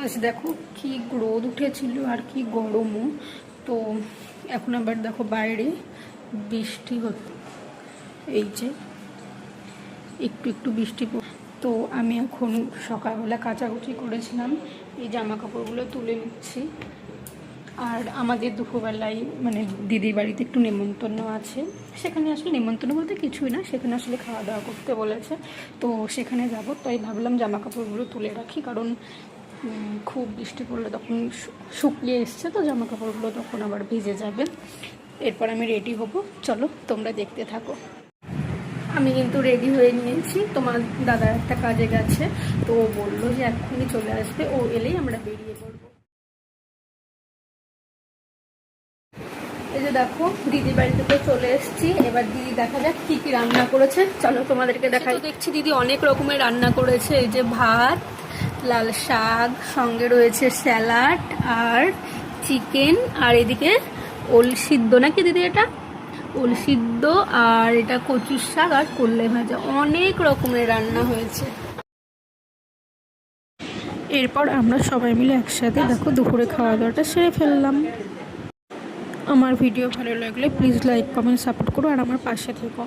আজ দেখো কি রোদ উঠেছিল আর কি গরমও। তো এখন আবার দেখো বাইরে বৃষ্টি হচ্ছে, এই যে একটু একটু বৃষ্টি তো আমি এখন সকালবেলা কাচাকুচি করেছিলাম, এই জামা কাপড়গুলো তুলে নিচ্ছি। আর আমাদের দুপুরবেলায় মানে দিদির বাড়িতে একটু নেমন্তন্ন আছে, সেখানে আসলে নেমন্তন্ন বলতে কিছুই না, সেখানে আসলে খাওয়া দাওয়া করতে বলেছে, তো সেখানে যাব। তাই ভাবলাম জামা কাপড়গুলো তুলে রাখি, কারণ খুব বৃষ্টি পড়লে তখন শুকিয়ে এসছে, তো জামা কাপড়গুলো তখন আবার ভিজে যাবে। এরপর আমি রেডি হব, চলো তোমরা দেখতে থাকো। আমি কিন্তু রেডি হয়ে নিয়েছি, তোমার দাদা একটা কাজে গেছে, তো ও বললো যে এক্ষুনি চলে আসবে, ও এলেই আমরা বেরিয়ে পড়বো। এই যে দেখো দিদির বাড়িতে তো চলে এসেছি, এবার দিদি দেখা যাক কি কি রান্না করেছে, চলো তোমাদেরকে দেখাই। দেখছি দিদি অনেক রকমের রান্না করেছে, এই যে ভাত, লাল শাক, সঙ্গে রয়েছে স্যালাড আর চিকেন, আর এদিকে ওল সিদ্ধ নাকি দিদি, এটা ওল সিদ্ধ, আর এটা কচুর শাক আর করলে ভাজা, অনেক রকমের রান্না হয়েছে। এরপর আমরা সবাই মিলে একসাথে দেখো দুপুরে খাওয়া দাওয়াটা সেরে ফেললাম। আমার ভিডিও ভালো লাগলে প্লিজ লাইক কমেন্ট সাপোর্ট করো আর আমার পাশে থেকো।